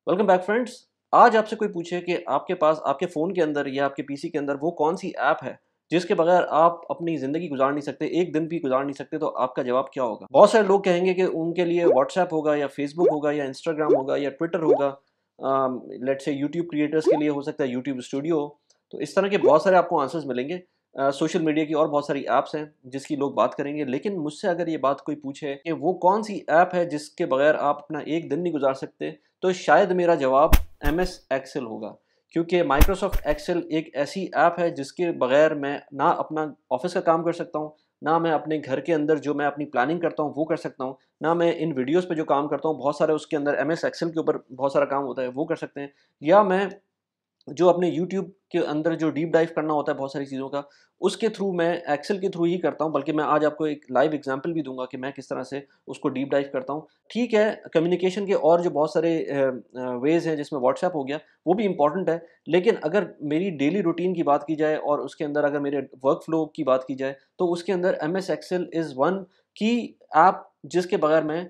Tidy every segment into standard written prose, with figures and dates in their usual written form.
Welcome back friends. आज आपसे कोई पूछे कि आपके पास आपके फ़ोन के अंदर या आपके पीसी के अंदर वो कौन सी ऐप है जिसके बगैर आप अपनी ज़िंदगी गुजार नहीं सकते, एक दिन भी गुजार नहीं सकते, तो आपका जवाब क्या होगा? बहुत सारे लोग कहेंगे कि उनके लिए व्हाट्सएप होगा या फेसबुक होगा या इंस्टाग्राम होगा या ट्विटर होगा। लेट्स से यूट्यूब क्रिएटर्स के लिए हो सकता है यूट्यूब स्टूडियो। तो इस तरह के बहुत सारे आपको आंसर्स मिलेंगे। सोशल मीडिया की और बहुत सारी ऐप्स हैं जिसकी लोग बात करेंगे, लेकिन मुझसे अगर ये बात कोई पूछे कि वो कौन सी ऐप है जिसके बगैर आप अपना एक दिन नहीं गुजार सकते, तो शायद मेरा जवाब एमएस एक्सेल होगा। क्योंकि माइक्रोसॉफ्ट एक्सेल एक ऐसी ऐप है जिसके बगैर मैं ना अपना ऑफिस का काम कर सकता हूँ, ना मैं अपने घर के अंदर जो मैं अपनी प्लानिंग करता हूँ वो कर सकता हूँ, ना मैं इन वीडियोस पे जो काम करता हूँ बहुत सारे उसके अंदर एमएस एक्सेल के ऊपर बहुत सारा काम होता है वो कर सकते हैं, या मैं जो अपने यूट्यूब के अंदर जो डीप डाइव करना होता है बहुत सारी चीज़ों का, उसके थ्रू मैं एक्सेल के थ्रू ही करता हूँ। बल्कि मैं आज आपको एक लाइव एग्ज़ाम्पल भी दूँगा कि मैं किस तरह से उसको डीप डाइव करता हूँ। ठीक है, कम्युनिकेशन के और जो बहुत सारे वेज़ हैं जिसमें व्हाट्सएप हो गया, वो भी इम्पोर्टेंट है। लेकिन अगर मेरी डेली रूटीन की बात की जाए और उसके अंदर अगर मेरे वर्क फ्लो की बात की जाए, तो उसके अंदर एमएस एक्सेल इज़ वन की ऐप जिसके बगैर मैं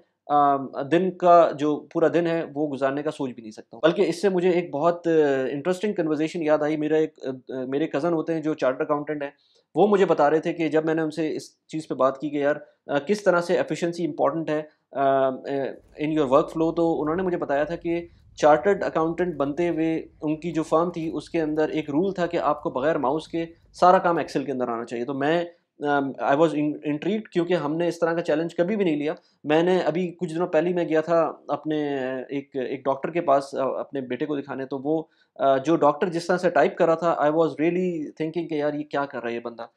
दिन का जो पूरा दिन है वो गुज़ारने का सोच भी नहीं सकता हूँ। बल्कि इससे मुझे एक बहुत इंटरेस्टिंग कन्वर्सेशन याद आई। मेरे कज़न होते हैं जो चार्टर्ड अकाउंटेंट हैं, वो मुझे बता रहे थे कि जब मैंने उनसे इस चीज़ पे बात की कि यार किस तरह से एफिशिएंसी इम्पोर्टेंट है इन योर वर्क फ्लो, तो उन्होंने मुझे बताया था कि चार्टर्ड अकाउंटेंट बनते हुए उनकी जो फ़र्म थी उसके अंदर एक रूल था कि आपको बगैर माउस के सारा काम एक्सेल के अंदर आना चाहिए। तो मैं आई वाज़ इंट्रिग्ड क्योंकि हमने इस तरह का चैलेंज कभी भी नहीं लिया। मैंने अभी कुछ दिनों पहले ही मैं गया था अपने एक एक डॉक्टर के पास अपने बेटे को दिखाने, तो वो जो डॉक्टर जिस तरह से टाइप कर रहा था, आई वाज़ रियली थिंकिंग कि यार ये क्या कर रहा है ये बंदा।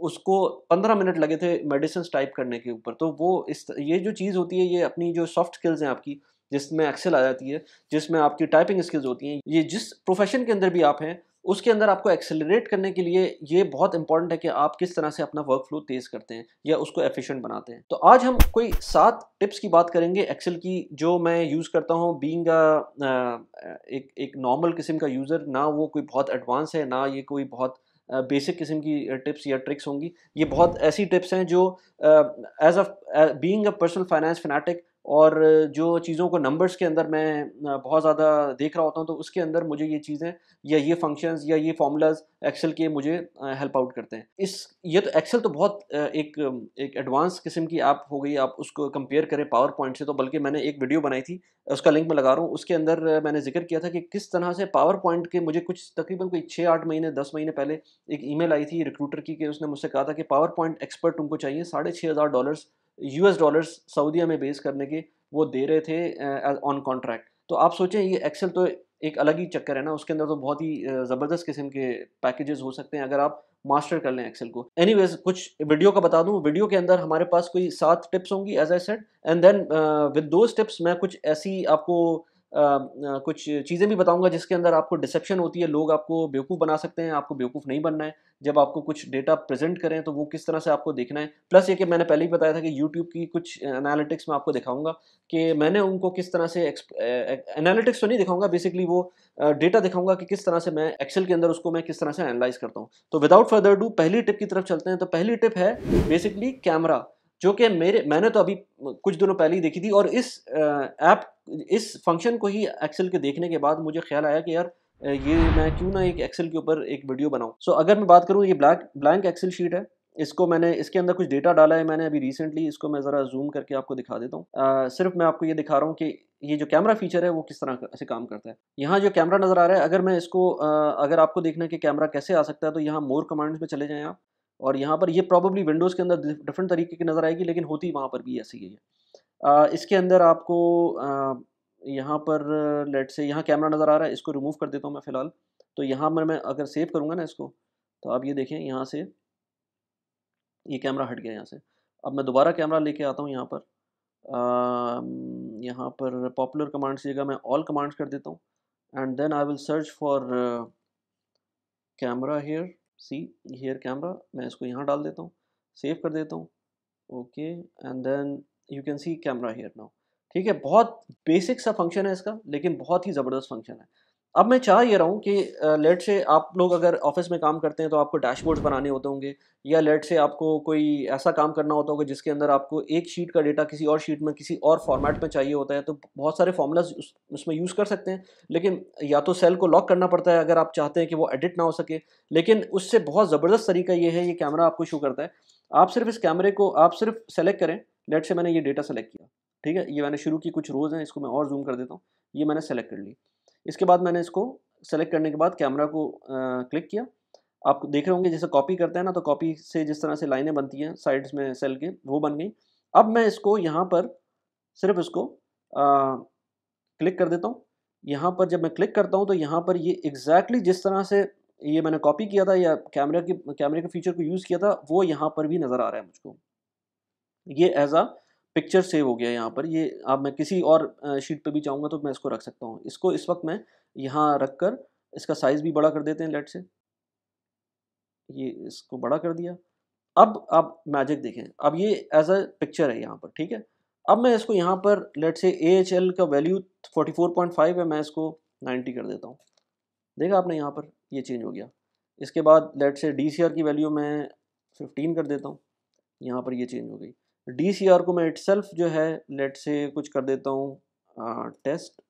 उसको 15 मिनट लगे थे मेडिसिन्स टाइप करने के ऊपर। तो वो इस ये जो चीज़ होती है, ये अपनी जो सॉफ्ट स्किल्स हैं आपकी, जिसमें एक्सेल आ जाती है, जिसमें आपकी टाइपिंग स्किल्स होती हैं, ये जिस प्रोफ़ेशन के अंदर भी आप हैं, उसके अंदर आपको एक्सेलरेट करने के लिए ये बहुत इंपॉर्टेंट है कि आप किस तरह से अपना वर्क फ्लो तेज़ करते हैं या उसको एफिशिएंट बनाते हैं। तो आज हम कोई 7 टिप्स की बात करेंगे एक्सेल की, जो मैं यूज़ करता हूँ बीइंग एक नॉर्मल किस्म का यूज़र। ना वो कोई बहुत एडवांस है, ना ये कोई बहुत बेसिक किस्म की टिप्स या ट्रिक्स होंगी। ये बहुत ऐसी टिप्स हैं जो as being a personal finance fanatic, और जो चीज़ों को नंबर्स के अंदर मैं बहुत ज़्यादा देख रहा होता हूँ, तो उसके अंदर मुझे ये चीज़ें या ये फंक्शंस या ये फ़ॉर्मूलाज़ एक्सेल के मुझे हेल्प आउट करते हैं। ये तो एक्सेल तो बहुत एक एडवांस किस्म की ऐप हो गई। आप उसको कंपेयर करें पावर पॉइंट से, तो बल्कि मैंने एक वीडियो बनाई थी, उसका लिंक मैं लगा रहा हूँ। उसके अंदर मैंने ज़िक्र किया था कि किस तरह से पावर पॉइंट के मुझे कुछ तकरीबन कोई 6-8 महीने 10 महीने पहले एक ईमेल आई थी रिक्रूटर की, कि उसने मुझसे कहा था कि पावर पॉइंट एक्सपर्ट उनको चाहिए, $6500 यूएस डॉलर्स सऊदीया में बेस करने के वो दे रहे थे ऑन कॉन्ट्रैक्ट। तो आप सोचें, ये एक्सेल तो एक अलग ही चक्कर है ना, उसके अंदर तो बहुत ही ज़बरदस्त किस्म के पैकेजेस हो सकते हैं अगर आप मास्टर कर लें एक्सेल को। एनीवेज़, कुछ वीडियो का बता दूँ, वीडियो के अंदर हमारे पास कोई 7 टिप्स होंगी as I said, and then with those tips मैं कुछ ऐसी आपको कुछ चीज़ें भी बताऊँगा जिसके अंदर आपको डिसेप्शन होती है, लोग आपको बेवकूफ़ बना सकते हैं, आपको बेवकूफ़ नहीं बनना है। जब आपको कुछ डेटा प्रेज़ेंट करें तो वो किस तरह से आपको देखना है। प्लस ये कि मैंने पहले ही बताया था कि यूट्यूब की कुछ एनालिटिक्स मैं आपको दिखाऊँगा कि मैंने उनको किस तरह से एनालिटिक्स तो नहीं दिखाऊँगा, बेसिकली वो डेटा दिखाऊँगा कि किस तरह से मैं एक्सेल के अंदर उसको मैं किस तरह से एनालाइज़ करता हूँ। तो विदाउट फर्दर डू पहली टिप की तरफ चलते हैं। तो पहली टिप है बेसिकली कैमरा, जो कि मैंने तो अभी कुछ दिनों पहले ही देखी थी, और इस फ़ंक्शन को ही एक्सेल के देखने के बाद मुझे ख़्याल आया कि यार ये मैं क्यों ना एक एक्सेल के ऊपर एक वीडियो बनाऊँ। सो अगर मैं बात करूँ, ये ब्लैंक एक्सेल शीट है। इसको मैंने इसके अंदर कुछ डेटा डाला है मैंने अभी रिसेंटली, इसको मैं ज़रा ज़ूम करके आपको दिखा देता हूँ। सिर्फ़ मैं आपको ये दिखा रहा हूँ कि ये जो कैमरा फ़ीचर है वो किस तरह से काम करता है। यहाँ जो कैमरा नज़र आ रहा है, अगर मैं इसको अगर आपको देखना है कि कैमरा कैसे आ सकता है, तो यहाँ मोर कमांड्स में चले जाएँ आप, और यहाँ पर ये प्रोबेबली विंडोज़ के अंदर डिफरेंट तरीके की नज़र आएगी, लेकिन होती वहाँ पर भी ऐसी ही है। इसके अंदर आपको यहाँ पर लेट्स से यहाँ कैमरा नज़र आ रहा है, इसको रिमूव कर देता हूँ मैं फ़िलहाल। तो यहाँ मैं अगर सेव करूँगा ना इसको, तो आप ये देखें यहाँ से ये कैमरा हट गया यहाँ से। अब मैं दोबारा कैमरा लेके आता हूँ यहाँ पर। यहाँ पर पॉपुलर कमांड्स की जगह मैं ऑल कमांड्स कर देता हूँ, and then I will search for camera here, see here camera, मैं इसको यहाँ डाल देता हूँ, सेव कर देता हूँ। Okay, and then you can see camera here now. ठीक है, बहुत बेसिक सा फंक्शन है इसका, लेकिन बहुत ही ज़बरदस्त फंक्शन है। अब मैं चाह ये रहा हूँ कि लेट से आप लोग अगर ऑफिस में काम करते हैं तो आपको डैशबोर्ड्स बनाने होते होंगे, या लेट से आपको कोई ऐसा काम करना होता होगा जिसके अंदर आपको एक शीट का डेटा किसी और शीट में किसी और फॉर्मेट में चाहिए होता है, तो बहुत सारे फॉर्मूलाज उसमें यूज़ कर सकते हैं। लेकिन या तो सेल को लॉक करना पड़ता है अगर आप चाहते हैं कि वो एडिट ना हो सके, लेकिन उससे बहुत ज़बरदस्त तरीका ये है, ये कैमरा आपको शो करता है। आप सिर्फ इस कैमरे को आप सिर्फ सेलेक्ट करें। लेट से मैंने ये डेटा सेलेक्ट किया, ठीक है, ये मैंने शुरू की कुछ रोज़ हैं, इसको मैं और जूम कर देता हूँ। ये मैंने सेलेक्ट कर ली। इसके बाद मैंने इसको सेलेक्ट करने के बाद कैमरा को क्लिक किया। आप देख रहे होंगे जैसे कॉपी करते हैं ना, तो कॉपी से जिस तरह से लाइनें बनती हैं साइड्स में सेल के, वो बन गई। अब मैं इसको यहाँ पर सिर्फ इसको क्लिक कर देता हूँ। यहाँ पर जब मैं क्लिक करता हूँ तो यहाँ पर ये एग्जैक्टली जिस तरह से ये मैंने कॉपी किया था या कैमरे के फीचर को यूज़ किया था, वो यहाँ पर भी नज़र आ रहा है मुझको। ये एज अ पिक्चर सेव हो गया यहाँ पर। ये अब मैं किसी और शीट पे भी चाहूँगा तो मैं इसको रख सकता हूँ। इसको इस वक्त मैं यहाँ रख कर इसका साइज़ भी बड़ा कर देते हैं लेट से। ये इसको बड़ा कर दिया। अब आप मैजिक देखें, अब ये एज अ पिक्चर है यहाँ पर, ठीक है। अब मैं इसको यहाँ पर लेट से AHL का वैल्यू 44.5 है, मैं इसको 90 कर देता हूँ। देखा आपने, यहाँ पर ये चेंज हो गया। इसके बाद लेट से DCR की वैल्यू मैं 15 कर देता हूँ, यहाँ पर ये चेंज हो गई। DCR को मैं इटसेल्फ जो है लेट से कुछ कर देता हूँ टेस्ट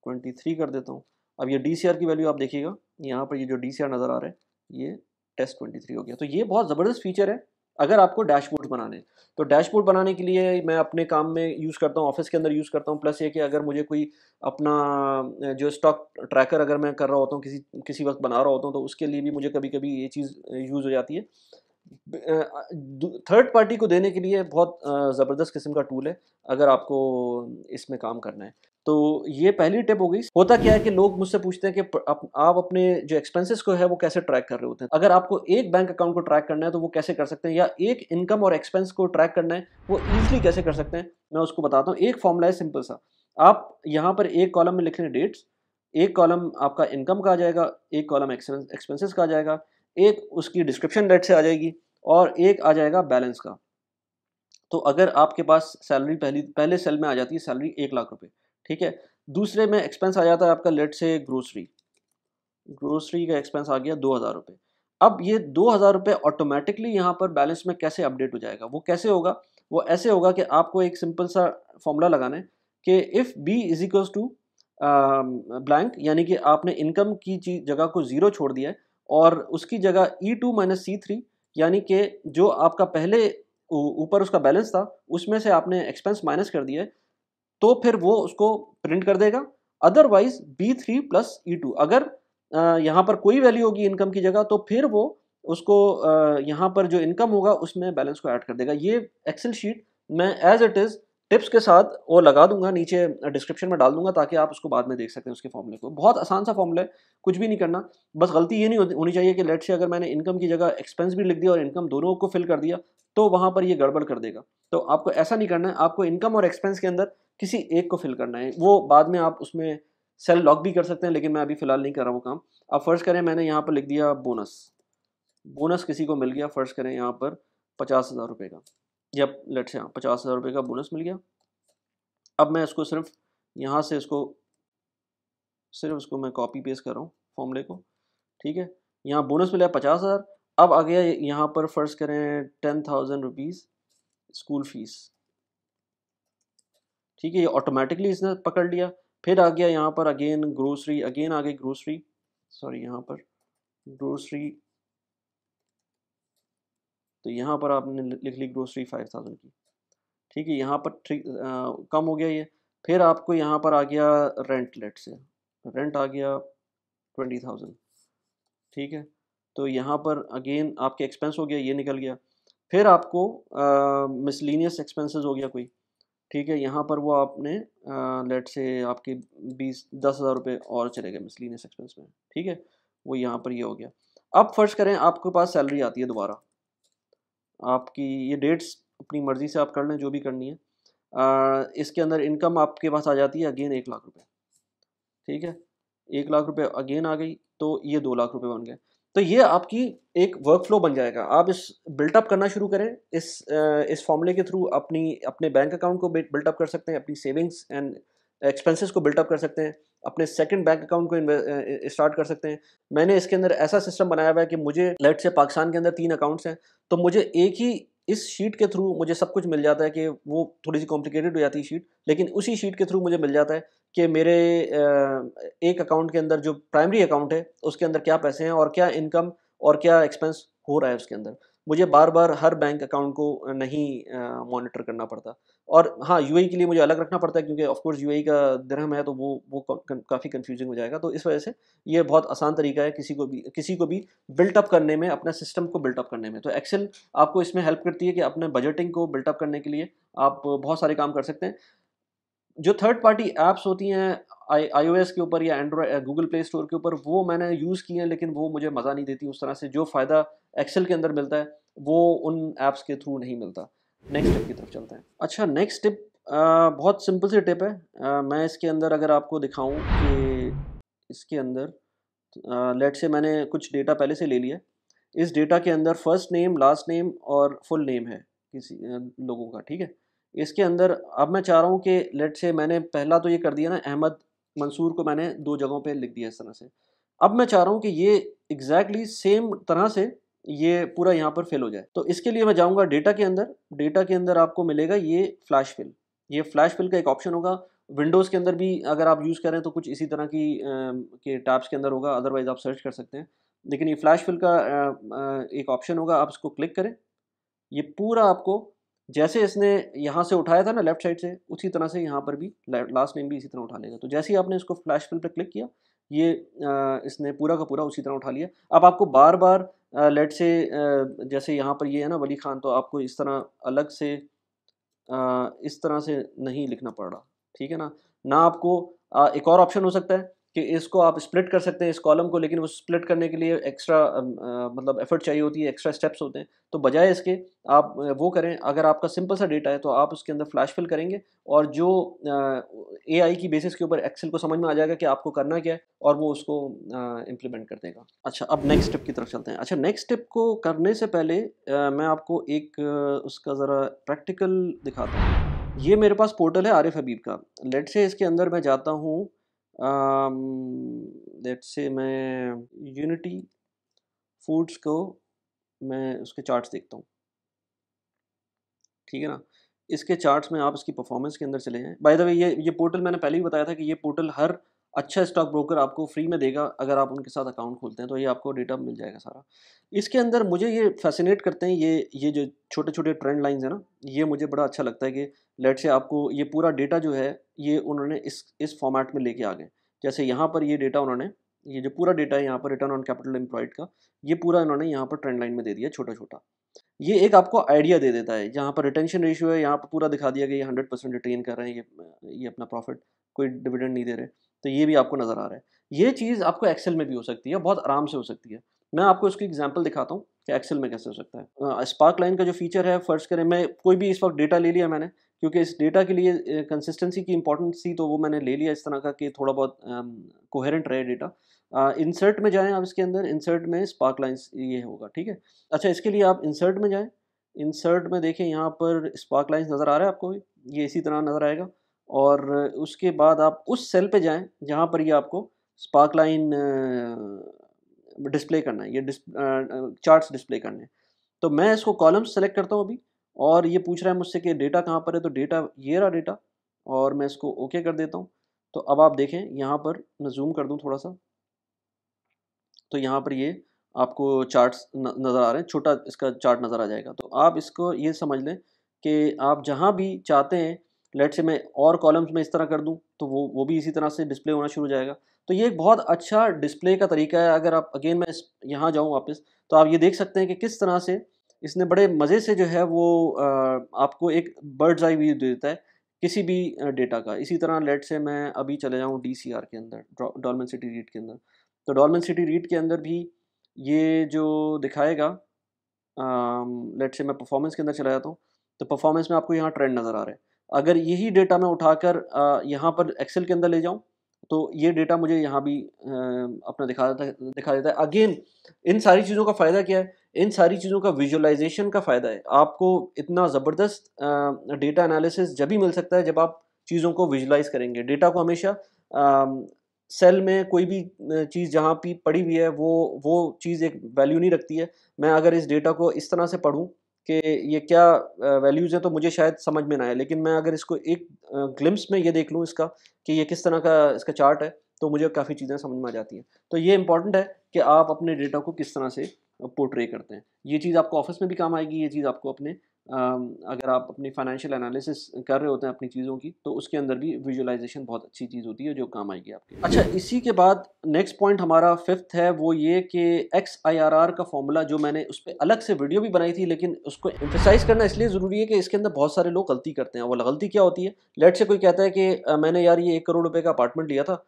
23 कर देता हूँ। अब ये DCR की वैल्यू आप देखिएगा, यहाँ पर ये जो DCR नज़र आ रहा है, ये टेस्ट 23 हो गया। तो ये बहुत ज़बरदस्त फीचर है अगर आपको डैशबोर्ड बनाने हैं। तो डैशबोर्ड बनाने के लिए मैं अपने काम में यूज़ करता हूँ, ऑफिस के अंदर यूज़ करता हूँ। प्लस ये कि अगर मुझे कोई अपना जो स्टॉक ट्रैकर अगर मैं कर रहा होता हूँ, किसी किसी वक्त बना रहा होता हूँ, तो उसके लिए भी मुझे कभी कभी ये चीज़ यूज़ हो जाती है। थर्ड पार्टी को देने के लिए बहुत ज़बरदस्त किस्म का टूल है अगर आपको इसमें काम करना है। तो ये पहली टिप हो गई। होता क्या है कि लोग मुझसे पूछते हैं कि आप अपने जो एक्सपेंसेस को है वो कैसे ट्रैक कर रहे होते हैं। अगर आपको एक बैंक अकाउंट को ट्रैक करना है तो वो कैसे कर सकते हैं, या एक इनकम और एक्सपेंस को ट्रैक करना है वो ईजिली कैसे कर सकते हैं, मैं उसको बताता हूँ। एक फॉर्मूला है सिंपल सा। आप यहाँ पर एक कॉलम में लिख लें डेट्स, एक कॉलम आपका इनकम का आ जाएगा, एक कॉलम एक्सपेंसेस का आ जाएगा, एक उसकी डिस्क्रिप्शन डेट से आ जाएगी, और एक आ जाएगा बैलेंस का। तो अगर आपके पास सैलरी पहले सेल में आ जाती है सैलरी 1 लाख रुपए, ठीक है। दूसरे में एक्सपेंस आ जाता है आपका लेट से ग्रोसरी, ग्रोसरी का एक्सपेंस आ गया 2,000 रुपये। अब ये 2,000 रुपये ऑटोमेटिकली यहाँ पर बैलेंस में कैसे अपडेट हो जाएगा, वो कैसे होगा? वो ऐसे होगा कि आपको एक सिंपल सा फॉर्मूला लगाना है कि if B is equals to blank, यानी कि आपने इनकम की जगह को ज़ीरो छोड़ दिया है और उसकी जगह E2 माइनस C3, यानी कि जो आपका पहले ऊपर उसका बैलेंस था उसमें से आपने एक्सपेंस माइनस कर दिया है, तो फिर वो उसको प्रिंट कर देगा। अदरवाइज B3 प्लस E2, अगर यहाँ पर कोई वैल्यू होगी इनकम की जगह, तो फिर वो उसको यहाँ पर जो इनकम होगा उसमें बैलेंस को ऐड कर देगा। ये एक्सेल शीट मैं एज इट इज़ टिप्स के साथ वो लगा दूंगा, नीचे डिस्क्रिप्शन में डाल दूंगा, ताकि आप उसको बाद में देख सकते हैं उसके फॉर्मूले को। बहुत आसान सा फॉर्मूला है, कुछ भी नहीं करना। बस गलती ये नहीं होनी चाहिए कि लेट से अगर मैंने इनकम की जगह एक्सपेंस भी लिख दिया और इनकम दोनों को फिल कर दिया तो वहाँ पर ये गड़बड़ कर देगा। तो आपको ऐसा नहीं करना है, आपको इनकम और एक्सपेंस के अंदर किसी एक को फिल करना है। वो बाद में आप उसमें सेल लॉक भी कर सकते हैं, लेकिन मैं अभी फ़िलहाल नहीं कर रहा वो काम। आप फ़र्ज़ करें मैंने यहाँ पर लिख दिया बोनस, बोनस किसी को मिल गया, फ़र्ज़ करें यहाँ पर 50,000 रुपये का, या लेट से हाँ 50,000 रुपये का बोनस मिल गया। अब मैं इसको सिर्फ उसको मैं कॉपी पेस्ट कर रहा हूँ फॉर्मूले को, ठीक है। यहाँ बोनस मिला 50,000। अब आ गया यहाँ पर फ़र्ज़ करें 10,000 रुपीज़ स्कूल फ़ीस, ठीक है। ये ऑटोमेटिकली इसने पकड़ लिया। फिर आ गया यहाँ पर अगेन ग्रोसरी, अगेन आ गई ग्रोसरी, सॉरी यहाँ पर ग्रोसरी, तो यहाँ पर आपने लिख ली ग्रोसरी 5,000 की, ठीक है। यहाँ पर कम हो गया ये। फिर आपको यहाँ पर आ गया रेंट, लेट से रेंट आ गया 20,000, ठीक है। तो यहाँ पर अगेन आपके एक्सपेंस हो गया, ये निकल गया। फिर आपको मिसलिनियस एक्सपेंसेस हो गया कोई, ठीक है। यहाँ पर वो आपने लेट से आपके 10,000 रुपये और चले गए मिसलिनियस एक्सपेंस में, ठीक है। वो यहाँ पर ये हो गया। अब फ़र्ज़ करें आपके पास सैलरी आती है दोबारा, आपकी ये डेट्स अपनी मर्ज़ी से आप कर लें जो भी करनी है। इसके अंदर इनकम आपके पास आ जाती है अगेन 1 लाख रुपये, ठीक है। 1 लाख रुपये अगेन आ गई, तो ये 2 लाख रुपये बन गए। तो ये आपकी एक वर्क फ्लो बन जाएगा। आप इस बिल्टअप करना शुरू करें, इस फॉर्मूले के थ्रू अपने बैंक अकाउंट को बिल्टअप कर सकते हैं, अपनी सेविंग्स एंड एक्सपेंसेस को बिल्टअप कर सकते हैं, अपने सेकंड बैंक अकाउंट को स्टार्ट कर सकते हैं। मैंने इसके अंदर ऐसा सिस्टम बनाया हुआ है कि मुझे लेट से पाकिस्तान के अंदर 3 अकाउंट्स हैं, तो मुझे एक ही इस शीट के थ्रू मुझे सब कुछ मिल जाता है कि वो थोड़ी-सी कॉम्प्लिकेटेड हो जाती है शीट, लेकिन उसी शीट के थ्रू मुझे मिल जाता है कि मेरे एक अकाउंट के अंदर जो प्राइमरी अकाउंट है, उसके अंदर क्या पैसे हैं और क्या इनकम और क्या एक्सपेंस हो रहा है उसके अंदर। मुझे बार-बार हर बैंक अकाउंट को नहीं मॉनिटर करना पड़ता। और हाँ, यूएई के लिए मुझे अलग रखना पड़ता है क्योंकि ऑफ कोर्स यूएई का दिरहम है, तो वो काफ़ी कन्फ्यूजिंग हो जाएगा। तो इस वजह से ये बहुत आसान तरीका है किसी को भी बिल्ट अप करने में, अपना सिस्टम को बिल्ट अप करने में। तो एक्सेल आपको इसमें हेल्प करती है कि अपने बजटिंग को बिल्ट अप करने के लिए आप बहुत सारे काम कर सकते हैं। जो थर्ड पार्टी ऐप्स होती हैं आईओएस के ऊपर या एंड्रॉयड गूगल प्ले स्टोर के ऊपर, वो मैंने यूज़ किए हैं, लेकिन वो मुझे मज़ा नहीं देती उस तरह से। जो फ़ायदा एक्सेल के अंदर मिलता है, वो उन ऐप्स के थ्रू नहीं मिलता। नेक्स्ट टिप की तरफ चलते हैं। अच्छा, नेक्स्ट टिप बहुत सिंपल सी टिप है। मैं इसके अंदर अगर आपको दिखाऊं कि इसके अंदर लेट्स से मैंने कुछ डेटा पहले से ले लिया। इस डेटा के अंदर फर्स्ट नेम, लास्ट नेम और फुल नेम है किसी लोगों का, ठीक है। इसके अंदर अब मैं चाह रहा हूँ कि लेट्स से मैंने पहला तो ये कर दिया ना, अहमद मंसूर को मैंने 2 जगहों पे लिख दिया इस तरह से। अब मैं चाह रहा हूँ कि ये एग्जैक्टली सेम तरह से ये पूरा यहाँ पर फिल हो जाए। तो इसके लिए मैं जाऊँगा डेटा के अंदर। डेटा के अंदर आपको मिलेगा ये फ्लैश फिल। ये फ्लैश फिल का एक ऑप्शन होगा। विंडोज़ के अंदर भी अगर आप यूज़ करें तो कुछ इसी तरह की के टैब्स के अंदर होगा, अदरवाइज़ आप सर्च कर सकते हैं। लेकिन ये फ्लैश फिल का एक ऑप्शन होगा, आप इसको क्लिक करें। ये पूरा आपको जैसे इसने यहाँ से उठाया था ना लेफ्ट साइड से, उसी तरह से यहाँ पर भी लास्ट नेम भी इसी तरह उठा लेगा। तो जैसे ही आपने इसको फ्लैश फिल पे क्लिक किया, ये इसने पूरा का पूरा उसी तरह उठा लिया। अब आपको बार बार लेट से जैसे यहाँ पर ये है ना वली खान, तो आपको इस तरह अलग से इस तरह से नहीं लिखना पड़ रहा, ठीक है ना। ना आपको एक और ऑप्शन हो सकता है कि इसको आप स्प्लिट कर सकते हैं इस कॉलम को, लेकिन वो स्प्लिट करने के लिए एक्स्ट्रा मतलब एफर्ट चाहिए होती है, एक्स्ट्रा स्टेप्स होते हैं। तो बजाय इसके आप वो करें, अगर आपका सिंपल सा डेटा है तो आप उसके अंदर फ्लैश फिल करेंगे, और जो एआई की बेसिस के ऊपर एक्सेल को समझ में आ जाएगा कि आपको करना क्या है, और वो उसको इम्प्लीमेंट कर देगा। अच्छा, अब नेक्स्ट स्टेप की तरफ चलते हैं। अच्छा, नेक्स्ट स्टेप को करने से पहले मैं आपको एक उसका ज़रा प्रैक्टिकल दिखाता हूँ। ये मेरे पास पोर्टल है आरिफ हबीब का। लेट्स से इसके अंदर मैं जाता हूँ, लेट्स से मैं यूनिटी फूड्स को मैं उसके चार्ट्स देखता हूँ, ठीक है ना। इसके चार्ट्स में आप इसकी परफॉर्मेंस के अंदर चले जाएँ। बाय द वे ये पोर्टल मैंने पहले ही बताया था कि ये पोर्टल हर अच्छा स्टॉक ब्रोकर आपको फ्री में देगा अगर आप उनके साथ अकाउंट खोलते हैं, तो ये आपको डेटा मिल जाएगा सारा। इसके अंदर मुझे ये फ़ैसिनेट करते हैं, ये जो छोटे-छोटे ट्रेंड लाइन्स हैं ना, ये मुझे बड़ा अच्छा लगता है कि लेट्स से आपको ये पूरा डेटा जो है, ये उन्होंने इस फ़ॉर्मेट में लेके आ गए। जैसे यहाँ पर ये डेटा उन्होंने, ये जो पूरा डेटा है यहाँ पर रिटर्न ऑन कैपिटल एम्प्लॉयड का, ये पूरा इन्होंने यहाँ पर ट्रेंड लाइन में दे दिया छोटा-छोटा। ये एक आपको आइडिया दे देता है। जहाँ पर रिटेंशन रेशियो है, यहाँ पर पूरा दिखा दिया कि ये 100% रिटेन कर रहे हैं, ये अपना प्रॉफ़िट, कोई डिविडेंड नहीं दे रहे। तो ये भी आपको नज़र आ रहा है। ये चीज़ आपको एक्सेल में भी हो सकती है, बहुत आराम से हो सकती है। मैं आपको इसकी एग्ज़ाम्पल दिखाता हूँ कि एक्सेल में कैसे हो सकता है। स्पार्क लाइन का जो फ़ीचर है, फ़र्ज़ करें मैं कोई भी इस वक़्त डेटा ले लिया मैंने, क्योंकि इस डेटा के लिए कंसिस्टेंसी की इम्पोर्टेंस थी, तो वो मैंने ले लिया इस तरह का कि थोड़ा बहुत कोहेरेंट रहे डेटा। इंसर्ट में जाएँ आप, इसके अंदर इंसर्ट में स्पार्क लाइन्स ये होगा, ठीक है। अच्छा, इसके लिए आप इंसर्ट में जाएँ। इंसर्ट में देखें, यहाँ पर स्पार्क लाइन्स नज़र आ रहा है आपको? ये इसी तरह नज़र आएगा, और उसके बाद आप उस सेल पे जाएँ जहाँ पर ये आपको स्पार्क लाइन डिस्प्ले करना है, ये चार्ट्स डिस्प्ले करने हैं। तो मैं इसको कॉलम्स सेलेक्ट करता हूँ अभी, और ये पूछ रहा है मुझसे कि डेटा कहाँ पर है, तो डेटा ये रहा डेटा, और मैं इसको ओके कर देता हूँ। तो अब आप देखें यहाँ पर, मैं ज़ूम कर दूँ थोड़ा-सा, तो यहाँ पर ये आपको चार्ट्स नज़र आ रहे हैं, छोटा इसका चार्ट नज़र आ जाएगा। तो आप इसको ये समझ लें कि आप जहाँ भी चाहते हैं, लेट्स से मैं और कॉलम्स में इस तरह कर दूँ, तो वो भी इसी तरह से डिस्प्ले होना शुरू हो जाएगा। तो ये एक बहुत अच्छा डिस्प्ले का तरीका है। अगर आप अगेन मैं यहाँ जाऊँ वापस, तो आप ये देख सकते हैं कि किस तरह से इसने बड़े मज़े से जो है वो आपको एक बर्ड्स आई व्यू दे देता है किसी भी डेटा का। इसी तरह लेट्स से मैं अभी चले जाऊँ डीसीआर के अंदर, डॉल्मेन सिटी रीट के अंदर। तो डॉल्मेन सिटी रीट के अंदर भी ये जो दिखाएगा, लेट्स से मैं परफॉर्मेंस के अंदर चला जाता हूँ, तो परफॉर्मेंस में आपको यहाँ ट्रेंड नज़र आ रहा है। अगर यही डेटा मैं उठाकर यहाँ पर एक्सेल के अंदर ले जाऊँ, तो ये डेटा मुझे यहाँ भी अपना दिखा देता है। अगेन इन सारी चीज़ों का फ़ायदा क्या है? इन सारी चीज़ों का विजुअलाइज़ेशन का फ़ायदा है। आपको इतना ज़बरदस्त डेटा एनालिसिस जब ही मिल सकता है जब आप चीज़ों को विजुलाइज करेंगे। डेटा को हमेशा सेल में कोई भी चीज़ जहाँ भी पड़ी हुई है वो चीज़ एक वैल्यू नहीं रखती है। मैं अगर इस डेटा को इस तरह से पढूँ कि ये क्या वैल्यूज़ हैं तो मुझे शायद समझ में ना आए, लेकिन मैं अगर इसको एक ग्लिम्प्स में ये देख लूँ इसका कि ये किस तरह का इसका चार्ट है, तो मुझे काफ़ी चीज़ें समझ में आ जाती हैं। तो ये इम्पोर्टेंट है कि आप अपने डेटा को किस तरह से पोर्ट्रे करते हैं। ये चीज़ आपको ऑफ़िस में भी काम आएगी, ये चीज़ आपको अपने अगर आप अपनी फाइनेंशियल एनालिसिस कर रहे होते हैं अपनी चीज़ों की, तो उसके अंदर भी विजुअलाइज़ेशन बहुत अच्छी चीज़ होती है जो काम आएगी आपके। अच्छा, इसी के बाद नेक्स्ट पॉइंट हमारा 5th है, वो ये कि XIRR का फ़ॉर्मूला जो मैंने उस पे अलग से वीडियो भी बनाई थी, लेकिन उसको एम्फसाइज़ करना इसलिए ज़रूरी है कि इसके अंदर बहुत सारे लोग गलती करते हैं। वो गलती क्या होती है? लेट्स से कोई कहता है कि मैंने यार ये 1 करोड़ रुपए का अपार्टमेंट लिया था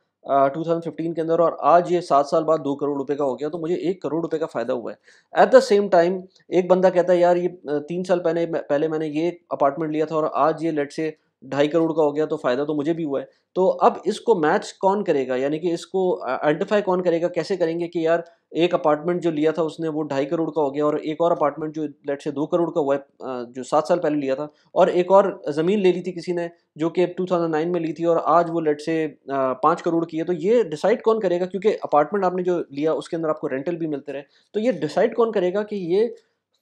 2015 के अंदर और आज ये 7 साल बाद 2 करोड़ रुपए का हो गया, तो मुझे 1 करोड़ रुपए का फ़ायदा हुआ है। एट द सेम टाइम एक बंदा कहता है यार ये 3 साल पहले मैंने ये अपार्टमेंट लिया था और आज ये लेट्स से 2.5 करोड़ का हो गया, तो फ़ायदा तो मुझे भी हुआ है। तो अब इसको मैच कौन करेगा? यानी कि इसको आइडेंटिफ़ाई कौन करेगा? कैसे करेंगे कि यार एक अपार्टमेंट जो लिया था उसने वो 2.5 करोड़ का हो गया और एक और अपार्टमेंट जो लेट्स से 2 करोड़ का हुआ है जो 7 साल पहले लिया था, और एक और ज़मीन ले ली थी किसी ने जो कि 2009 में ली थी और आज वो लेट्स से 5 करोड़ की है। तो ये डिसाइड कौन करेगा? क्योंकि अपार्टमेंट आपने जो लिया उसके अंदर आपको रेंटल भी मिलते रहे। तो ये डिसाइड कौन करेगा कि ये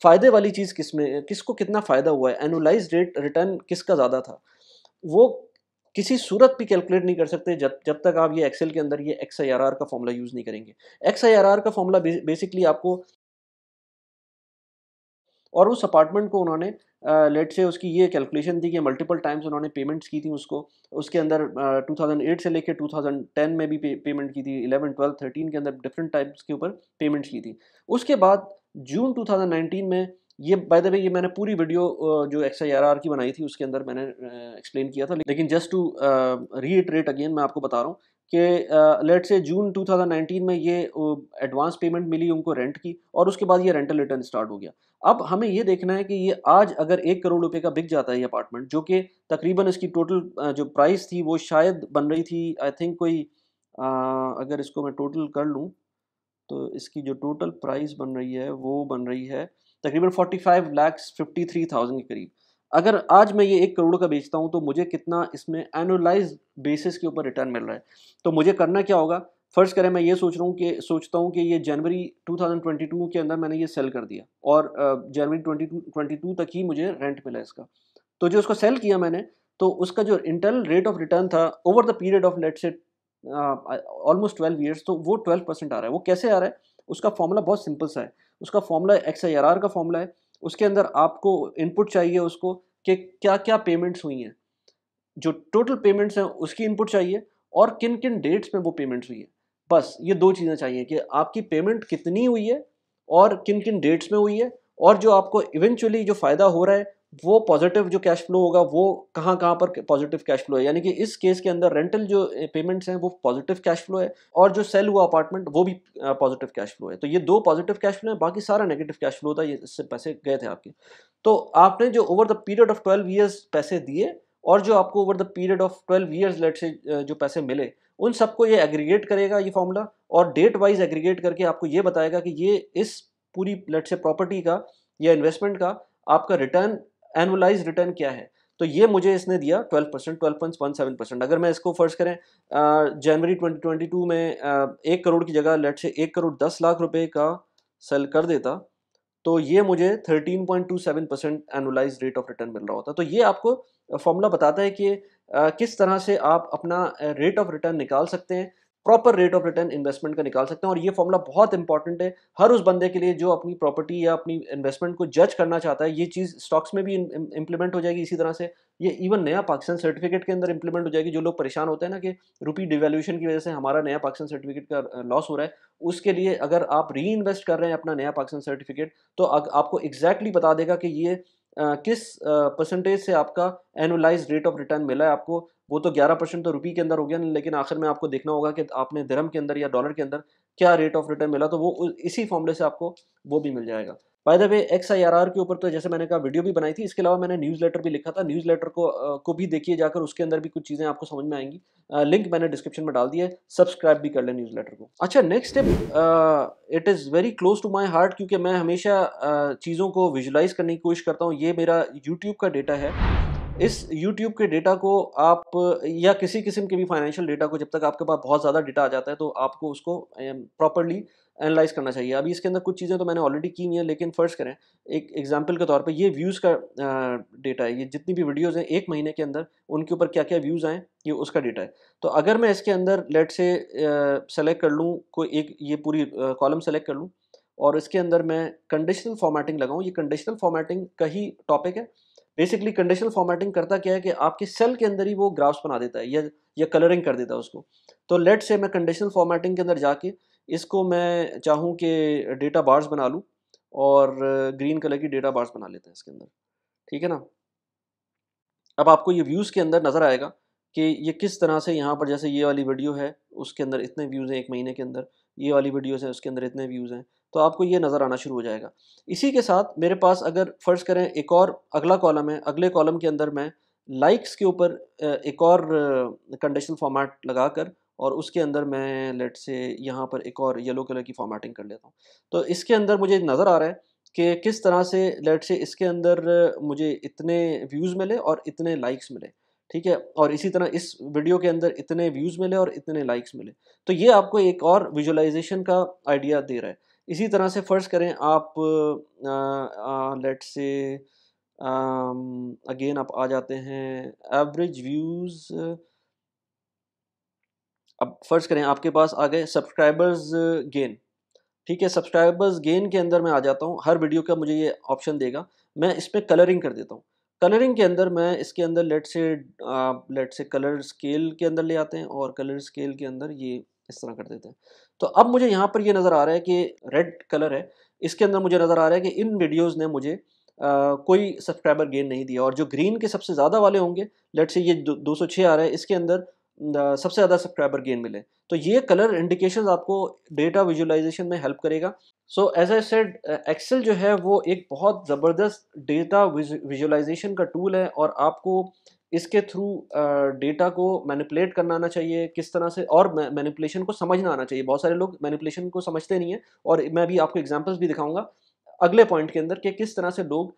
फ़ायदे वाली चीज़ किसमें, किसको कितना फ़ायदा हुआ है? एनुअलाइज़्ड रेट रिटर्न किसका ज़्यादा था? वो किसी सूरत भी कैलकुलेट नहीं कर सकते जब जब तक आप ये एक्सेल के अंदर ये XIRR का फ़ॉर्मूला यूज़ नहीं करेंगे। XIRR का फ़ॉर्मूला बेसिकली आपको, और उस अपार्टमेंट को उन्होंने लेट्स से उसकी ये कैलकुलेशन थी कि मल्टीपल टाइम्स उन्होंने पेमेंट्स की थी उसको। उसके अंदर 2008 से लेके 2010 में भी पेमेंट की थी, 11, 12, 13 के अंदर डिफरेंट टाइप्स के ऊपर पेमेंट्स की थी। उसके बाद जून 2019 में, ये बाय द वे ये मैंने पूरी वीडियो जो XIRR की बनाई थी उसके अंदर मैंने एक्सप्लेन किया था, लेकिन जस्ट टू रीइटरेट अगेन मैं आपको बता रहा हूँ कि लेट्स से जून 2019 में ये एडवांस पेमेंट मिली उनको रेंट की और उसके बाद ये रेंटल रिटर्न स्टार्ट हो गया। अब हमें ये देखना है कि ये आज अगर 1 करोड़ रुपए का बिक जाता है ये अपार्टमेंट, जो कि तकरीबन इसकी टोटल जो प्राइस थी वो शायद बन रही थी आई थिंक कोई अगर इसको मैं टोटल कर लूँ तो इसकी जो टोटल प्राइस बन रही है वो बन रही है तकरीबन 45,53,000 के करीब। अगर आज मैं ये 1 करोड़ का बेचता हूँ तो मुझे कितना इसमें एनुअलाइज़्ड बेसिस के ऊपर रिटर्न मिल रहा है। तो मुझे करना क्या होगा? फ़र्ज़ करें मैं ये सोचता हूँ कि ये जनवरी 2022 के अंदर मैंने ये सेल कर दिया और जनवरी 22 तक ही मुझे रेंट मिला इसका। तो जो उसको सेल किया मैंने, तो उसका जो इंटरनल रेट ऑफ रिटर्न था over the period of let's say almost 12 years, तो वो 12% आ रहा है। वो कैसे आ रहा है? उसका फ़ॉर्मूला बहुत सिंपल सा है। उसका फ़ॉर्मूला XIRR का फ़ॉर्मूला है। उसके अंदर आपको इनपुट चाहिए उसको कि क्या-क्या पेमेंट्स हुई हैं। जो टोटल पेमेंट्स हैं उसकी इनपुट चाहिए और किन-किन डेट्स में वो पेमेंट्स हुई है। बस ये 2 चीज़ें चाहिए कि आपकी पेमेंट कितनी हुई है और किन-किन डेट्स में हुई है, और जो आपको इवेंचुअली जो फ़ायदा हो रहा है वो पॉज़िटिव जो कैश फ्लो होगा वो कहाँ-कहाँ पर पॉज़िटिव कैश फ्लो है। यानी कि इस केस के अंदर रेंटल जो पेमेंट्स हैं वो पॉज़िटिव कैश फ्लो है और जो सेल हुआ अपार्टमेंट वो भी पॉज़िटिव कैश फ्लो है। तो ये 2 पॉज़िटिव कैश फ्लो है, बाकी सारा नेगेटिव कैश फ्लो था, ये इससे पैसे गए थे आपके। तो आपने जो over the period of 12 years पैसे दिए और जो आपको over the period of 12 years let's say जो पैसे मिले, उन सबको ये एग्रीगेट करेगा ये फ़ॉर्मूला, और डेट वाइज़ एग्रीगेट करके आपको ये बताएगा कि ये इस पूरी लेट्स से प्रॉपर्टी का या इन्वेस्टमेंट का आपका रिटर्न, एनुअलाइज़्ड रिटर्न क्या है। तो ये मुझे इसने दिया 12%, 12.17%। अगर मैं इसको फ़र्ज़ करें जनवरी 2022 में 1 करोड़ की जगह लेट्स से 1 करोड़ 10 लाख रुपए का सेल कर देता, तो ये मुझे 13.27% एनुअलाइज़्ड रेट ऑफ रिटर्न मिल रहा होता। तो ये आपको फ़ॉर्मूला बताता है कि किस तरह से आप अपना रेट ऑफ रिटर्न निकाल सकते हैं, proper rate of return investment का निकाल सकते हैं। और ये फ़ॉर्मूला बहुत इंपॉर्टेंट है हर उस बंदे के लिए जो अपनी प्रॉपर्टी या अपनी इन्वेस्टमेंट को जज करना चाहता है। ये चीज़ स्टॉक्स में भी इम्प्लीमेंट हो जाएगी इसी तरह से। ये इवन नया पाकिस्तान सर्टिफिकेट के अंदर इम्प्लीमेंट हो जाएगी। जो लोग परेशान होते हैं ना कि रुपी डिवैल्यूएशन की वजह से हमारा नया पाकिस्तान सर्टिफिकेट का लॉस हो रहा है, उसके लिए अगर आप री इन्वेस्ट कर रहे हैं अपना नया पाकिस्तान सर्टिफिकेट, तो आपको एग्जैक्टली बता देगा कि ये किस परसेंटेज से आपका एनुअलाइज्ड रेट ऑफ रिटर्न मिला है आपको। वो तो 11% तो रुपी के अंदर हो गया, लेकिन आखिर में आपको देखना होगा कि आपने दिरहम के अंदर या डॉलर के अंदर क्या रेट ऑफ रिटर्न मिला, तो वो इसी फॉर्मूले से आपको वो भी मिल जाएगा। बाय द वे XIRR के ऊपर तो जैसे मैंने कहा वीडियो भी बनाई थी, इसके अलावा मैंने न्यूज़लेटर भी लिखा था। न्यूज़लेटर को भी देखिए जाकर, उसके अंदर भी कुछ चीज़ें आपको समझ में आएंगी। लिंक मैंने डिस्क्रिप्शन में डाल दिया है, सब्सक्राइब भी कर लें न्यूज़लेटर को। अच्छा, next step it is very close to my heart, क्योंकि मैं हमेशा चीज़ों को विजुलाइज करने की कोशिश करता हूँ। ये मेरा यूट्यूब का डेटा है। इस यूट्यूब के डेटा को आप या किसी किस्म के भी फाइनेंशियल डेटा को, जब तक आपके पास बहुत ज़्यादा डेटा आ जाता है तो आपको उसको प्रॉपर्ली एनालाइज करना चाहिए। अभी इसके अंदर कुछ चीज़ें तो मैंने ऑलरेडी की हुई हैं, लेकिन फ़र्ज़ करें एक एग्जांपल के तौर पे ये व्यूज़ का डेटा है। ये जितनी भी वीडियोज़ हैं 1 महीने के अंदर उनके ऊपर क्या-क्या व्यूज़ आए, ये उसका डेटा है। तो अगर मैं इसके अंदर लेट्स से सेलेक्ट कर लूँ कोई एक, ये पूरी कॉलम सेलेक्ट कर लूँ और इसके अंदर मैं कंडीशनल फॉर्मेटिंग लगाऊँ। ये कंडीशनल फॉर्मेटिंग का ही टॉपिक है। बेसिकली कंडीशनल फॉर्मेटिंग करता क्या है कि आपके सेल के अंदर ही वो ग्राफ्स बना देता है या कलरिंग कर देता है उसको। तो लेट्स से मैं कंडीशनल फॉर्मेटिंग के अंदर जाके इसको मैं चाहूँ कि डेटा बार्स बना लूँ और ग्रीन कलर की डेटा बार्स बना लेते हैं इसके अंदर, ठीक है ना? अब आपको ये व्यूज़ के अंदर नज़र आएगा कि ये किस तरह से यहाँ पर, जैसे ये वाली वीडियो है उसके अंदर इतने व्यूज़ हैं 1 महीने के अंदर, ये वाली वीडियोज़ हैं उसके अंदर इतने व्यूज़ हैं, तो आपको ये नज़र आना शुरू हो जाएगा। इसी के साथ मेरे पास अगर फ़र्ज़ करें एक और अगला कॉलम है, अगले कॉलम के अंदर मैं लाइक्स के ऊपर एक और कंडीशनल फॉर्मेट लगाकर और उसके अंदर मैं लेट्स से यहाँ पर एक और येलो कलर की फॉर्मेटिंग कर लेता हूँ। तो इसके अंदर मुझे नज़र आ रहा है कि किस तरह से लेट्स से इसके अंदर मुझे इतने व्यूज़ मिले और इतने लाइक्स मिले, ठीक है? और इसी तरह इस वीडियो के अंदर इतने व्यूज़ मिले और इतने लाइक्स मिले। तो ये आपको एक और विजुअलाइज़ेशन का आइडिया दे रहा है। इसी तरह से फ़र्ज़ करें आप लेट्स से अगेन आप आ जाते हैं एवरेज व्यूज़। अब फ़र्ज़ करें आपके पास आ गए सब्सक्राइबर्स गेन। ठीक है, सब्सक्राइबर्स गेन के अंदर मैं आ जाता हूँ, हर वीडियो का मुझे ये ऑप्शन देगा, मैं इसमें कलरिंग कर देता हूँ। कलरिंग के अंदर मैं इसके अंदर लेट्स से कलर स्केल के अंदर ले आते हैं और कलर स्केल के अंदर ये इस तरह कर देते हैं। तो अब मुझे यहाँ पर ये नज़र आ रहा है कि रेड कलर है, इसके अंदर मुझे नज़र आ रहा है कि इन वीडियोज़ ने मुझे कोई सब्सक्राइबर गेन नहीं दिया, और जो ग्रीन के सबसे ज़्यादा वाले होंगे, लेट्स से ये 206 आ रहा है, इसके अंदर सबसे ज़्यादा सब्सक्राइबर गेन मिले। तो ये कलर इंडिकेशंस आपको डेटा विजुअलाइजेशन में हेल्प करेगा। So as I said, Excel जो है वो एक बहुत ज़बरदस्त डेटा विजुअलाइजेशन का टूल है, और आपको इसके थ्रू डेटा को मैनिपुलेट करना आना चाहिए, किस तरह से, और मैनिपुलेशन को समझना आना चाहिए। बहुत सारे लोग मैनिपुलेशन को समझते नहीं हैं, और मैं भी आपको एग्जांपल्स भी दिखाऊंगा अगले पॉइंट के अंदर कि किस तरह से लोग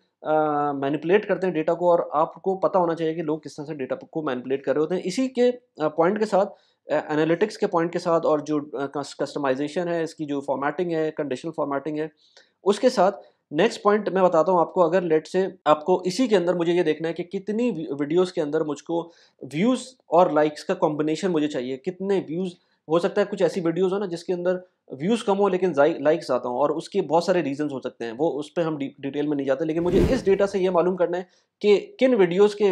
मैनिपुलेट करते हैं डेटा को, और आपको पता होना चाहिए कि लोग किस तरह से डेटा को मैनिपुलेट कर रहे होते हैं। इसी के पॉइंट के साथ, एनालिटिक्स के पॉइंट के साथ, और जो कस्टमाइजेशन है, इसकी जो फॉर्मेटिंग है, कंडीशनल फॉर्मेटिंग है, उसके साथ नेक्स्ट पॉइंट मैं बताता हूँ आपको। अगर लेट से आपको इसी के अंदर मुझे ये देखना है कि कितनी वीडियोस के अंदर मुझको व्यूज़ और लाइक्स का कॉम्बिनेशन मुझे चाहिए, कितने व्यूज़। हो सकता है कुछ ऐसी वीडियोस हो ना जिसके अंदर व्यूज़ कम हो लेकिन लाइक्स ज़्यादा हो, और उसके बहुत सारे रीजंस हो सकते हैं, वो उस पर हम डिटेल में नहीं जाते, लेकिन मुझे इस डेटा से ये मालूम करना है कि किन वीडियोज़ के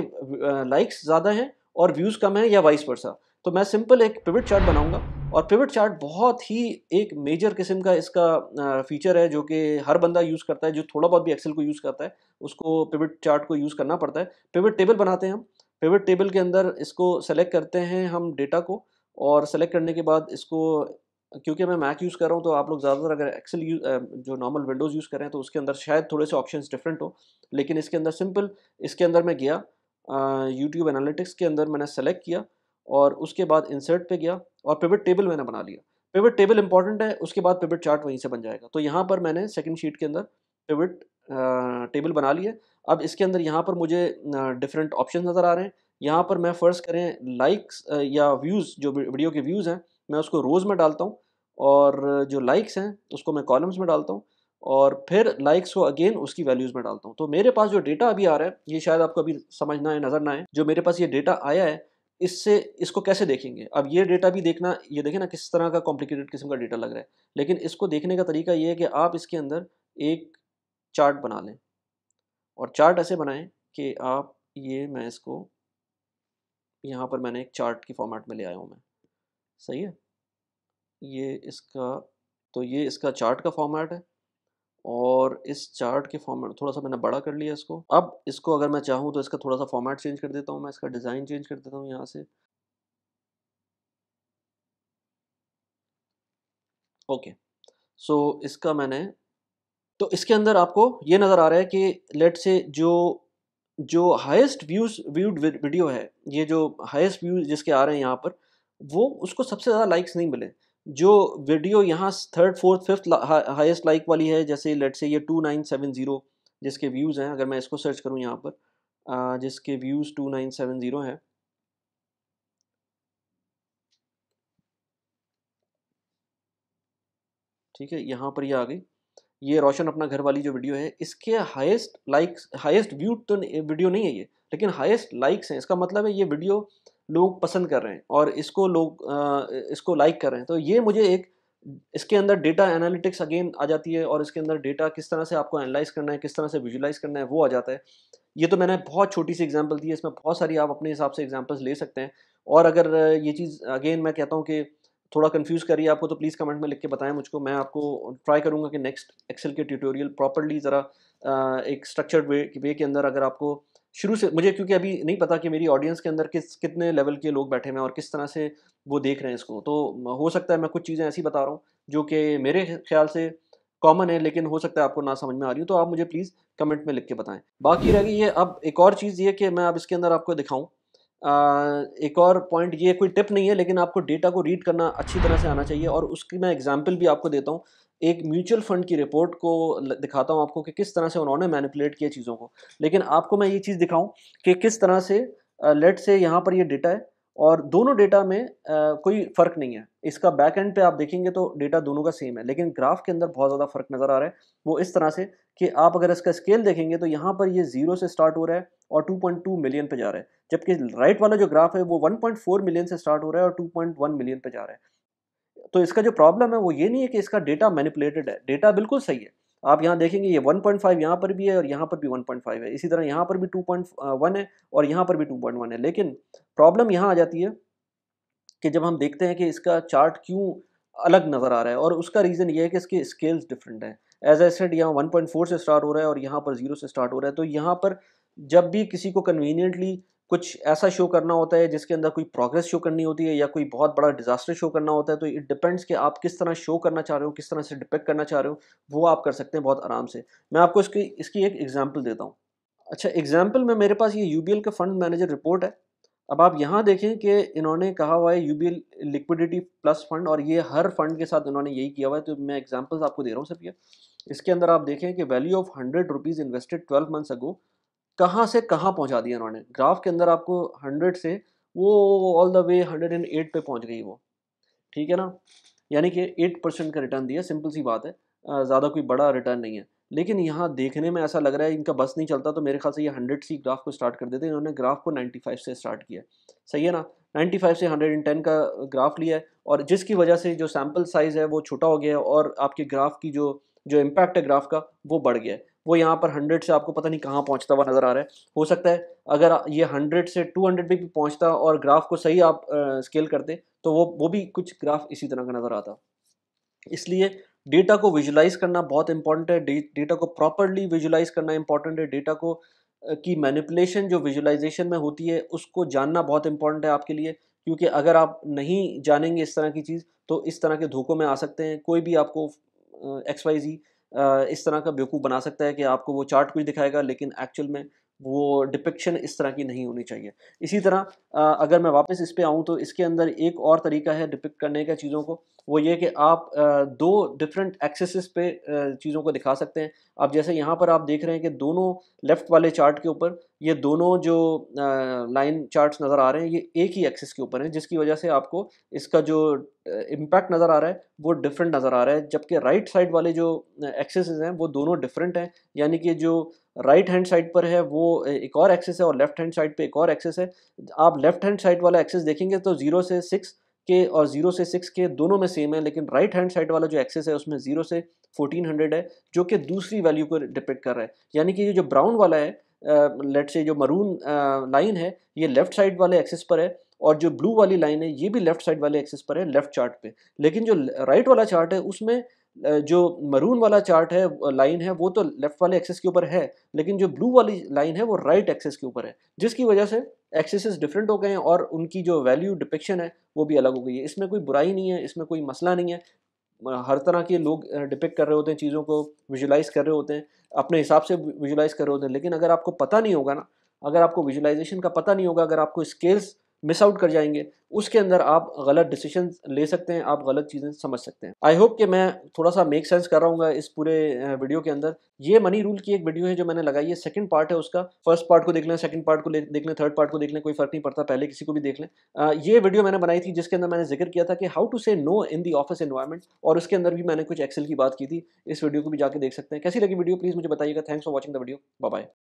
लाइक्स ज़्यादा हैं और व्यूज़ कम हैं, या वाइस वर्सा। तो मैं सिंपल एक पिवट चार्ट बनाऊंगा, और पिवट चार्ट बहुत ही एक मेजर किस्म का इसका फीचर है जो कि हर बंदा यूज़ करता है, जो थोड़ा बहुत भी एक्सेल को यूज़ करता है उसको पिवट चार्ट को यूज़ करना पड़ता है। पिवट टेबल बनाते हैं हम। पिवट टेबल के अंदर इसको सेलेक्ट करते हैं हम डेटा को, और सेलेक्ट करने के बाद इसको, क्योंकि मैं मैक यूज़ कर रहा हूँ तो आप लोग ज़्यादातर अगर एक्सेल जो नॉर्मल विंडोज़ यूज़ कर रहे हैं तो उसके अंदर शायद थोड़े से ऑप्शंस डिफरेंट हो, लेकिन इसके अंदर सिंपल, इसके अंदर मैं गया यूट्यूब एनालिटिक्स के अंदर, मैंने सेलेक्ट किया और उसके बाद इंसर्ट पे गया और पिवट टेबल मैंने बना लिया। पिवट टेबल इंपॉर्टेंट है, उसके बाद पिवट चार्ट वहीं से बन जाएगा। तो यहाँ पर मैंने सेकंड शीट के अंदर पिवट टेबल बना लिया। अब इसके अंदर यहाँ पर मुझे डिफरेंट ऑप्शन नज़र आ रहे हैं। यहाँ पर मैं फ़र्ज़ करें लाइक्स या व्यूज़, जो वीडियो के व्यूज़ हैं मैं उसको रोज़ में डालता हूँ, और जो लाइक्स हैं उसको मैं कॉलम्स में डालता हूँ, और फिर लाइक्स को अगेन उसकी वैल्यूज़ में डालता हूँ। तो मेरे पास जो डेटा अभी आ रहा है, ये शायद आपको अभी समझ ना आए, नज़र ना आए, जो मेरे पास ये डेटा आया है, इससे इसको कैसे देखेंगे? अब ये डेटा भी देखना, ये देखें ना किस तरह का कॉम्प्लिकेटेड किस्म का डेटा लग रहा है। लेकिन इसको देखने का तरीका ये है कि आप इसके अंदर एक चार्ट बना लें, और चार्ट ऐसे बनाएँ कि आप, ये मैं इसको यहाँ पर मैंने एक चार्ट की फॉर्मेट में ले आया हूँ मैं, सही है? ये इसका, तो ये इसका चार्ट का फॉर्मेट है, और इस चार्ट के फॉर्मेट थोड़ा-सा मैंने बड़ा कर लिया इसको। अब इसको अगर मैं चाहूँ तो इसका थोड़ा-सा फॉर्मेट चेंज कर देता हूँ मैं, इसका डिज़ाइन चेंज कर देता हूँ यहाँ से। ओके, सो इसका मैंने, तो इसके अंदर आपको ये नज़र आ रहा है कि लेट्स से जो हाईएस्ट व्यूड वीडियो है, ये जो हाईएस्ट व्यूज़ जिसके आ रहे हैं यहाँ पर, वो उसको सबसे ज़्यादा लाइक्स नहीं मिले। जो वीडियो यहाँ 3rd, 4th, 5th highest like वाली है, जैसे लेट्स से ये 2970 जिसके व्यूज़ हैं, अगर मैं इसको सर्च करूँ यहाँ पर, जिसके व्यूज़ 2970 हैं। ठीक है, यहाँ पर ये आ गई। ये रोशन अपना घर वाली जो वीडियो है, इसके हाईएस्ट लाइक्स, हाईएस्ट व्यू तो वीडियो नहीं है ये, लेकिन हाईएस्ट लाइक्स हैं। इसका मतलब है ये वीडियो लोग पसंद कर रहे हैं और इसको लोग इसको लाइक कर रहे हैं। तो ये मुझे एक, इसके अंदर डेटा एनालिटिक्स अगेन आ जाती है और इसके अंदर डेटा किस तरह से आपको एनालाइज करना है, किस तरह से विजुलाइज करना है, वो आ जाता है। ये तो मैंने बहुत छोटी सी एग्जांपल दी है, इसमें बहुत सारी आप अपने हिसाब से एग्जांपल्स ले सकते हैं। और अगर ये चीज़ अगेन मैं कहता हूँ कि थोड़ा कंफ्यूज करिए आपको, तो प्लीज़ कमेंट में लिख के बताएं मुझको। मैं आपको ट्राई करूँगा कि नेक्स्ट एक्सेल के ट्यूटोरियल प्रॉपर्ली ज़रा एक स्ट्रक्चर्ड वे के अंदर, अगर आपको शुरू से, मुझे क्योंकि अभी नहीं पता कि मेरी ऑडियंस के अंदर कितने लेवल के लोग बैठे हुए हैं और किस तरह से वो देख रहे हैं इसको, तो हो सकता है मैं कुछ चीज़ें ऐसी बता रहा हूँ जो कि मेरे ख्याल से कॉमन है, लेकिन हो सकता है आपको ना समझ में आ रही हो, तो आप मुझे प्लीज़ कमेंट में लिख के बताएं। बाकी रह गई ये, अब एक और चीज़ ये कि मैं अब इसके अंदर आपको दिखाऊं, एक और पॉइंट, ये कोई टिप नहीं है, लेकिन आपको डेटा को रीड करना अच्छी तरह से आना चाहिए और उसकी मैं एग्जांपल भी आपको देता हूँ। एक म्यूचुअल फंड की रिपोर्ट को दिखाता हूँ आपको कि किस तरह से उन्होंने मैनिपुलेट किया चीज़ों को। लेकिन आपको मैं ये चीज़ दिखाऊं कि किस तरह से लेट से यहाँ पर ये डेटा है और दोनों डेटा में कोई फ़र्क नहीं है। इसका बैक एंड पे आप देखेंगे तो डेटा दोनों का सेम है, लेकिन ग्राफ के अंदर बहुत ज़्यादा फ़र्क नज़र आ रहा है। वो इस तरह से कि आप अगर इसका स्केल देखेंगे तो यहाँ पर ये 0 से स्टार्ट हो रहा है और 2.2 मिलियन पे जा रहा है, जबकि राइट वाला जो ग्राफ है वो 1.4 मिलियन से स्टार्ट हो रहा है और 2.1 मिलियन पे जा रहा है। तो इसका जो प्रॉब्लम है वो ये नहीं है कि इसका डेटा मैनिपुलेटेड है, डेटा बिल्कुल सही है। आप यहाँ देखेंगे ये 1.5 यहाँ पर भी है और यहाँ पर भी 1.5 है, इसी तरह यहाँ पर भी 2.1 है और यहाँ पर भी 2.1 है। लेकिन प्रॉब्लम यहाँ आ जाती है कि जब हम देखते हैं कि इसका चार्ट क्यों अलग नज़र आ रहा है, और उसका रीज़न ये है कि इसके स्केल्स डिफरेंट हैं। एज आई सेड, यहाँ 1.4 से स्टार्ट हो रहा है और यहाँ पर 0 से स्टार्ट हो रहा है। तो यहाँ पर जब भी किसी को कन्वीनियंटली कुछ ऐसा शो करना होता है जिसके अंदर कोई प्रोग्रेस शो करनी होती है या कोई बहुत बड़ा डिजास्टर शो करना होता है, तो इट डिपेंड्स कि आप किस तरह शो करना चाह रहे हो, किस तरह से डिपेक्ट करना चाह रहे हो, वो आप कर सकते हैं बहुत आराम से। मैं आपको इसकी इसकी एक एग्जाम्पल देता हूँ। अच्छा, एग्जाम्पल में मेरे पास ये यूबीएल का फंड मैनेजर रिपोर्ट है। अब आप यहाँ देखें कि इन्होंने कहा हुआ है यूबीएल लिक्विडिटी प्लस फंड, और ये हर फंड के साथ इन्होंने यही किया हुआ है। तो मैं एग्जांपल्स आपको दे रहा हूँ सिर्फ ये। इसके अंदर आप देखें कि value of 100 rupees invested 12 months ago, कहाँ से कहाँ पहुँचा दिया इन्होंने। ग्राफ के अंदर आपको 100 से वो ऑल द वे 108 पे पहुँच गई वो, ठीक है ना। यानी कि 8% का रिटर्न दिया, सिंपल सी बात है। ज़्यादा कोई बड़ा रिटर्न नहीं है। लेकिन यहाँ देखने में ऐसा लग रहा है इनका बस नहीं चलता, तो मेरे ख्याल से ये 100 से ग्राफ को स्टार्ट कर देते। इन्होंने ग्राफ को 95 से स्टार्ट किया, सही है ना। 95 से 110 का ग्राफ लिया है, और जिसकी वजह से जो सैम्पल साइज़ है वो छोटा हो गया है और आपके ग्राफ की जो जो इम्पैक्ट है ग्राफ का, वो बढ़ गया है। वो यहाँ पर 100 से आपको पता नहीं कहाँ पहुँचता हुआ नज़र आ रहा है। हो सकता है अगर ये 100 से 200 पे भी पहुँचता और ग्राफ को सही आप स्केल करते, तो वो भी कुछ ग्राफ इसी तरह का नज़र आता। इसलिए डेटा को विजुलाइज करना बहुत इंपॉर्टेंट है। डेटा को प्रॉपरली विजुलाइज करना इंपॉर्टेंट है। डेटा को की मैनिपुलेशन जो विजुलाइजेशन में होती है उसको जानना बहुत इंपॉर्टेंट है आपके लिए, क्योंकि अगर आप नहीं जानेंगे इस तरह की चीज़, तो इस तरह के धोखों में आ सकते हैं। कोई भी आपको एक्स वाई जी इस तरह का बेवकूफ़ बना सकता है कि आपको वो चार्ट कुछ दिखाएगा, लेकिन एक्चुअल में वो डिपिक्शन इस तरह की नहीं होनी चाहिए। इसी तरह अगर मैं वापस इस पे आऊँ, तो इसके अंदर एक और तरीका है डिपिक्ट करने का चीज़ों को। वो ये कि आप दो डिफरेंट एक्सेसिस पे चीज़ों को दिखा सकते हैं। अब जैसे यहाँ पर आप देख रहे हैं कि दोनों लेफ़्ट वाले चार्ट के ऊपर ये दोनों जो लाइन चार्ट्स नज़र आ रहे हैं, ये एक ही एक्सिस के ऊपर हैं, जिसकी वजह से आपको इसका जो इम्पैक्ट नज़र आ रहा है वो डिफरेंट नज़र आ रहा है। जबकि राइट साइड वाले जो एक्सेसेस हैं वो दोनों डिफरेंट हैं। यानी कि जो राइट हैंड साइड पर है वो एक और एक्सेस है और लेफ्ट हैंड साइड पे एक और एक्सेस है। आप लेफ्ट हैंड साइड वाला एक्सेस देखेंगे तो 0 से 6 के और 0 से 6 के दोनों में सेम है, लेकिन राइट हैंड साइड वाला जो एक्सेस है उसमें 0 से 1400 है, जो कि दूसरी वैल्यू को डिपेक्ट कर रहा है। यानी कि ये जो ब्राउन वाला है, लेट से जो मरून लाइन है, ये लेफ्ट साइड वाले एक्सेस पर है, और जो ब्लू वाली लाइन है ये भी लेफ्ट साइड वाले एक्सेस पर है, लेफ्ट चार्ट पे। लेकिन जो राइट वाला चार्ट है उसमें जो मरून वाला चार्ट है, लाइन है, वो तो लेफ्ट वाले एक्सेस के ऊपर है, लेकिन जो ब्लू वाली लाइन है वो राइट एक्सेस के ऊपर है, जिसकी वजह से एक्सेसेस डिफरेंट हो गए हैं और उनकी जो वैल्यू डिपिक्शन है वो भी अलग हो गई है। इसमें कोई बुराई नहीं है, इसमें कोई मसला नहीं है। हर तरह के लोग डिपिक्ट कर रहे होते हैं, चीज़ों को विजुलाइज कर रहे होते हैं, अपने हिसाब से विजुलाइज कर रहे होते हैं। लेकिन अगर आपको पता नहीं होगा ना, अगर आपको विजुलाइजेशन का पता नहीं होगा, अगर आपको स्केल्स मिस आउट कर जाएंगे, उसके अंदर आप गलत डिसीजन ले सकते हैं, आप गलत चीज़ें समझ सकते हैं। आई होप कि मैं थोड़ा सा मेक सेंस कर रहा हूँ इस पूरे वीडियो के अंदर। ये मनी रूल की एक वीडियो है जो मैंने लगाई है, सेकंड पार्ट है उसका। फर्स्ट पार्ट को देख लें, सेकंड पार्ट को देख लें, थर्ड पार्ट को देख लें, कोई फ़र्क नहीं पड़ता, पहले किसी को भी देख लें। ये वीडियो मैंने बनाई थी जिसके अंदर मैंने ज़िक्र किया था कि हाउ टू से no in the office environment, और उसके अंदर भी मैंने कुछ एक्सेल की बात की थी। इस वीडियो को भी जाके देख सकते हैं। कैसी लगी वीडियो प्लीज़ मुझे बताइएगा। Thanks for watching the video. Bye bye.